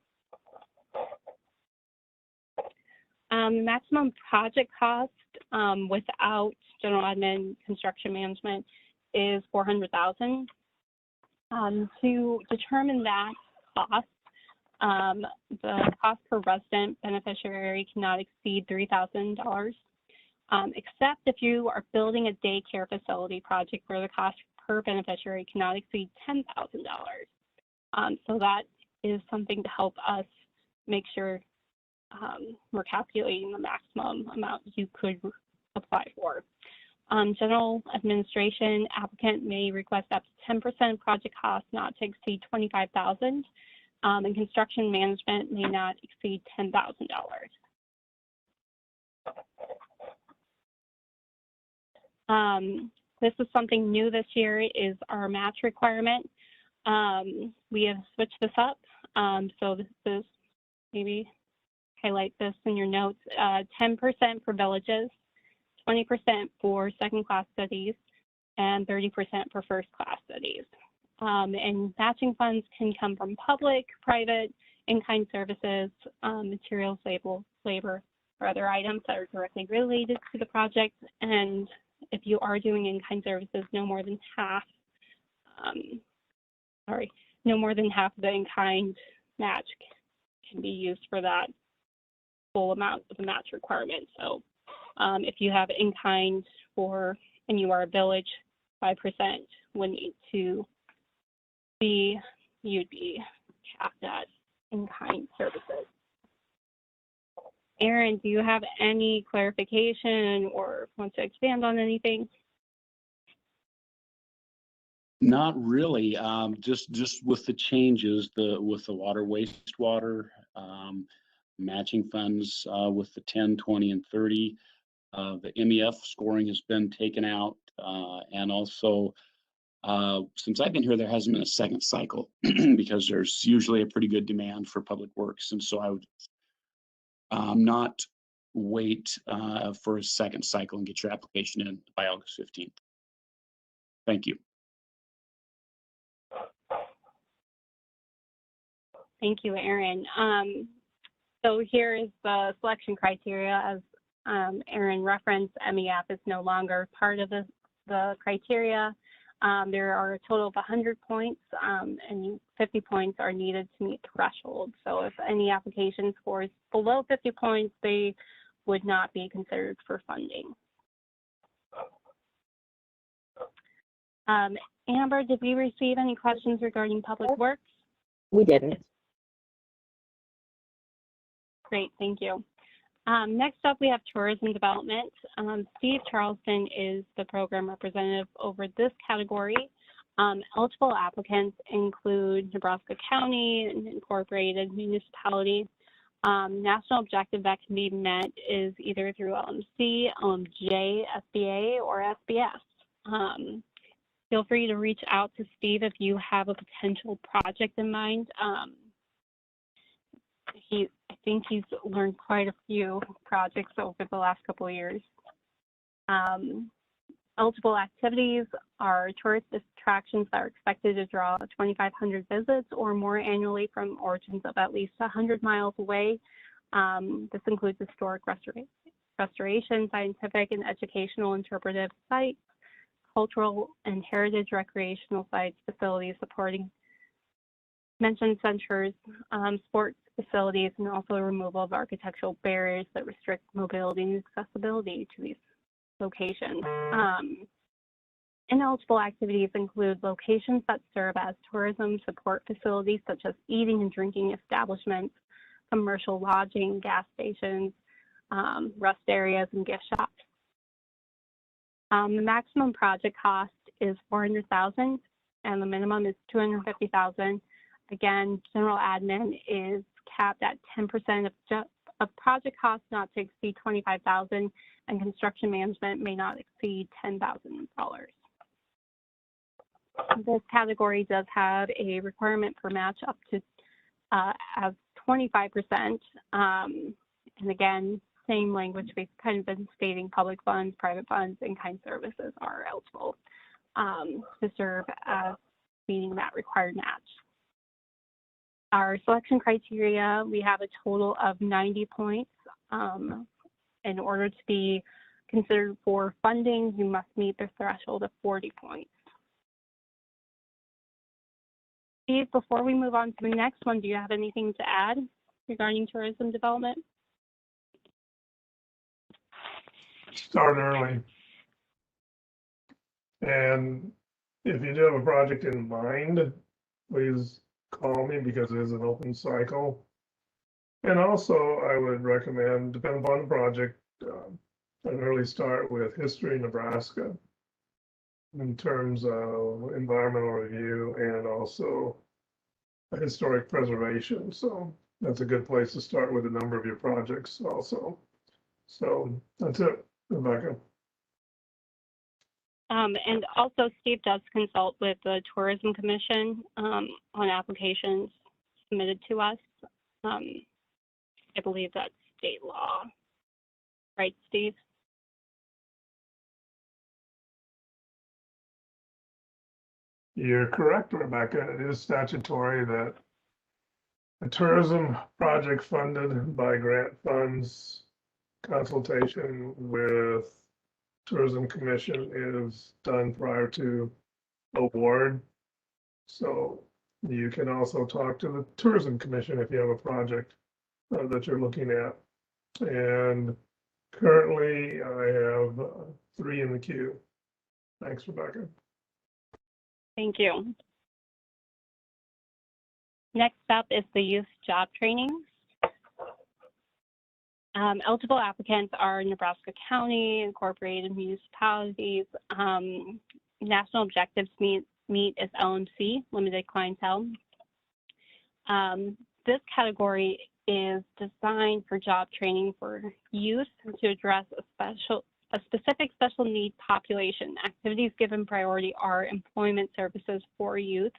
Maximum project cost without general admin construction management is $400,000. To determine that cost, the cost per resident beneficiary cannot exceed $3,000, except if you are building a daycare facility project where the cost per beneficiary cannot exceed $10,000. So that is something to help us make sure we're calculating the maximum amount you could apply for. General administration applicant may request up to 10% project cost not to exceed $25,000, and construction management may not exceed $10,000. This is something new this year, is our match requirement. We have switched this up. So this is, maybe highlight this in your notes, 10% for villages, 20% for second-class cities, and 30% for first-class cities. And matching funds can come from public, private, in-kind services, materials, labor, or other items that are directly related to the project. And if you are doing in-kind services, no more than half of the in-kind match can be used for that full amount of the match requirement. So if you have in-kind and you are a village, 5% would need to be, you'd be capped at in-kind services. Aaron, do you have any clarification or want to expand on anything? Not really. Just with the changes, with the water, wastewater, matching funds with the 10, 20, and 30. The MEF scoring has been taken out, and also since I've been here, there hasn't been a second cycle because there's usually a pretty good demand for public works, and so I would not wait for a second cycle and get your application in by August 15th. Thank you. Thank you, Aaron. So here is the selection criteria. As Aaron referenced, MEF is no longer part of the criteria. There are a total of 100 points, and 50 points are needed to meet the threshold. So if any application scores below 50 points, they would not be considered for funding. Amber, did we receive any questions regarding public works? We didn't. Great, thank you. Next up, we have tourism development. Steve Charleston is the program representative over this category. Eligible applicants include Nebraska County and incorporated municipalities. National objective that can be met is either through LMC, LMJ, SBA, or SBS. Feel free to reach out to Steve if you have a potential project in mind. I think he's learned quite a few projects over the last couple of years. Eligible activities are tourist attractions that are expected to draw 2,500 visits or more annually from origins of at least 100 miles away. This includes historic restoration, scientific and educational interpretive sites, cultural and heritage recreational sites, facilities supporting convention centers, sports facilities, and also the removal of architectural barriers that restrict mobility and accessibility to these locations. Ineligible activities include locations that serve as tourism support facilities such as eating and drinking establishments, commercial lodging, gas stations, rest areas, and gift shops. The maximum project cost is $400,000 and the minimum is $250,000. Again, general admin is capped at 10% of project costs not to exceed $25,000, and construction management may not exceed $10,000. This category does have a requirement for match up to as 25%. And again, same language we've kind of been stating: public funds, private funds, in-kind services are eligible to serve as meeting that required match. Our selection criteria, we have a total of 90 points. In order to be considered for funding, you must meet the threshold of 40 points. Steve, before we move on to the next one, do you have anything to add regarding tourism development? Start early. And if you do have a project in mind, please call me because it is an open cycle. And also, I would recommend, depending upon the project, an early start with History Nebraska in terms of environmental review and also historic preservation. So that's a good place to start with a number of your projects also. So that's it, Rebecca. And also, Steve does consult with the Tourism Commission on applications submitted to us. I believe that's state law. Right, Steve? You're correct, Rebecca. It is statutory that A tourism project funded by grant funds, consultation with Tourism Commission is done prior to award. So you can also talk to the Tourism Commission if you have a project that you're looking at. And currently I have 3 in the queue. Thanks, Rebecca. Thank you. Next up is the youth job training. Eligible applicants are Nebraska County, incorporated municipalities. National objectives meet is LMC, limited clientele. This category is designed for job training for youth to address a specific special need population. Activities given priority are employment services for youth.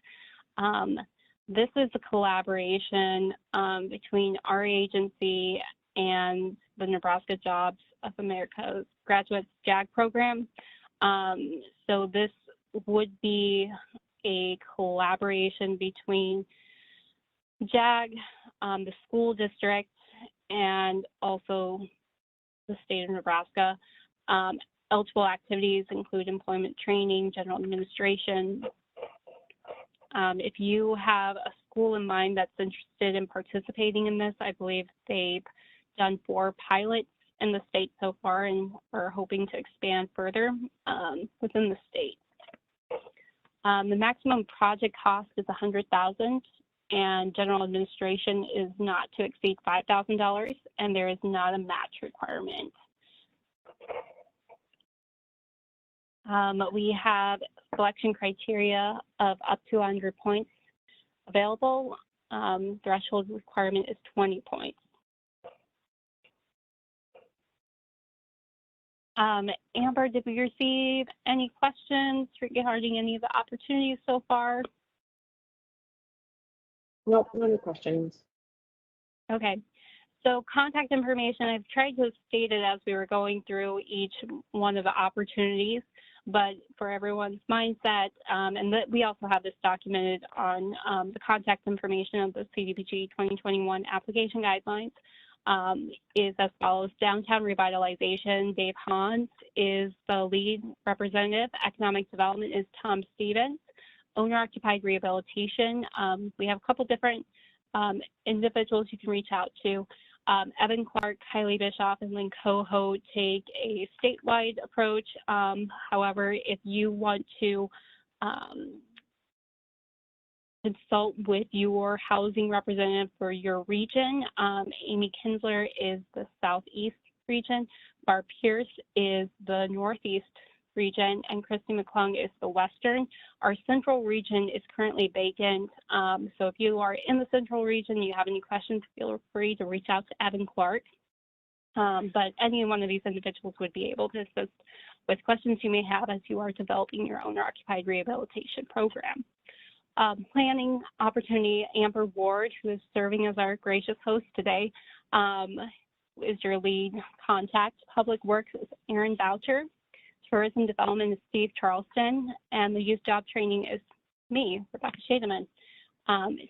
This is a collaboration between our agency and the Nebraska Jobs of America's Graduate JAG program. So this would be a collaboration between JAG, the school district, and also the state of Nebraska. Eligible activities include employment training, general administration. If you have a school in mind that's interested in participating in this, I believe they've done 4 pilots in the state so far and are hoping to expand further within the state. The maximum project cost is $100,000, and general administration is not to exceed $5,000, and there is not a match requirement. We have selection criteria of up to 100 points available. Threshold requirement is 20 points. Amber, did we receive any questions regarding any of the opportunities so far? Nope, no new questions. Okay, so contact information, I've tried to state it as we were going through each one of the opportunities, but for everyone's mindset, and that we also have this documented on the contact information of the CDBG 2021 application guidelines, is as follows. Downtown revitalization, Dave Hans is the lead representative. Economic development is Tom Stevens. Owner-occupied rehabilitation, we have a couple different individuals you can reach out to. Evan Clark, Kylie Bischoff, and Lynn Coho take a statewide approach. However, if you want to consult with your housing representative for your region, Amy Kinsler is the Southeast region, Barb Pierce is the Northeast region, and Christy McClung is the Western. Our Central region is currently vacant, so if you are in the Central region and you have any questions, feel free to reach out to Evan Clark. But any one of these individuals would be able to assist with questions you may have as you are developing your owner-occupied rehabilitation program. Planning opportunity, Amber Ward, who is serving as our gracious host today, is your lead contact. Public Works is Aaron Boucher. Tourism Development is Steve Charleston, and the youth job training is me, Rebecca Shademan.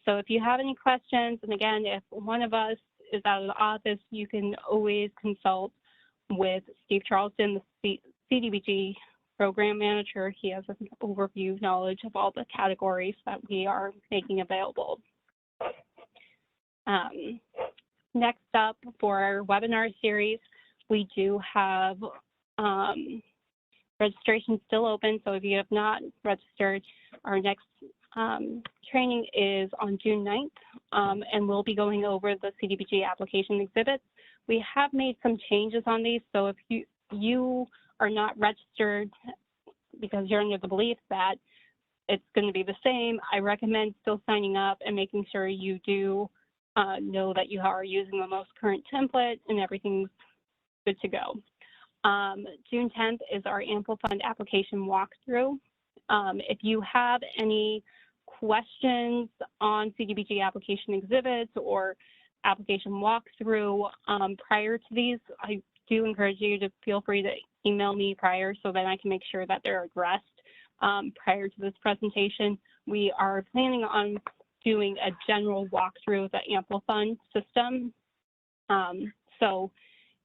So if you have any questions, and again, if one of us is out of the office, you can always consult with Steve Charleston, the CDBG program manager. He has an overview knowledge of all the categories that we are making available. Next up, for our webinar series, we do have registration still open, so if you have not registered, our next training is on June 9th, and we'll be going over the CDBG application exhibits. We have made some changes on these, so if you are not registered because you're under the belief that it's going to be the same, I recommend still signing up and making sure you do know that you are using the most current template and everything's good to go. June 10th is our Ample Fund application walkthrough. If you have any questions on CDBG application exhibits or application walkthrough prior to these, I do encourage you to feel free to email me prior so that I can make sure that they're addressed prior to this presentation. We are planning on doing a general walkthrough of the Amplifund system. So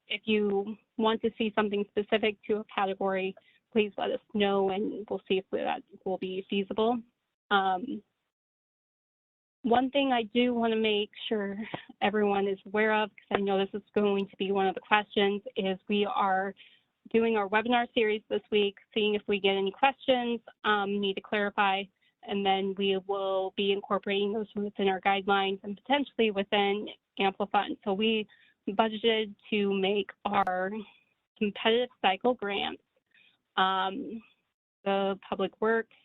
if you want to see something specific to a category, please let us know and we'll see if that will be feasible. One thing I do want to make sure everyone is aware of, because I know this is going to be one of the questions, is we are doing our webinar series this week, seeing if we get any questions, need to clarify, and then we will be incorporating those within our guidelines and potentially within Amplifund. So we budgeted to make our competitive cycle grants, the public works,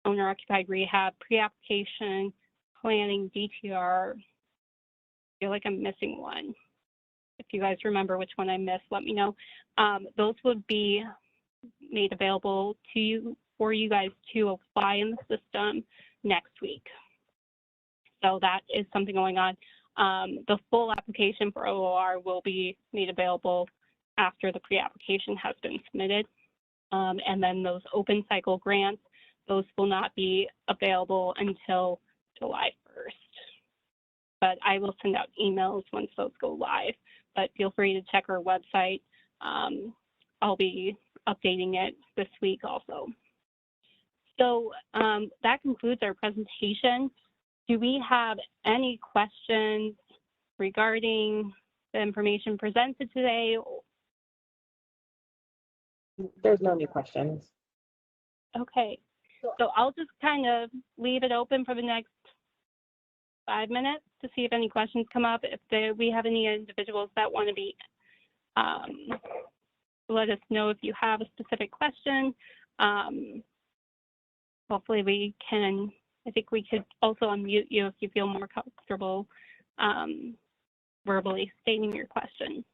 owner-occupied rehab, pre-application, planning, DTR. I feel like I'm missing one. If you guys remember which one I missed, let me know. Those would be made available to you, for you guys to apply in the system next week. So that is something going on. The full application for OOR will be made available after the pre-application has been submitted. And then those open cycle grants, those will not be available until July 1st. But I will send out emails once those go live. But feel free to check our website. I'll be updating it this week also. So that concludes our presentation. Do we have any questions regarding the information presented today? There's no new questions. Okay, so I'll just kind of leave it open for the next 5 minutes to see if any questions come up. If we have any individuals that want to be, let us know if you have a specific question. Hopefully we can, I think we could also unmute you if you feel more comfortable verbally stating your question.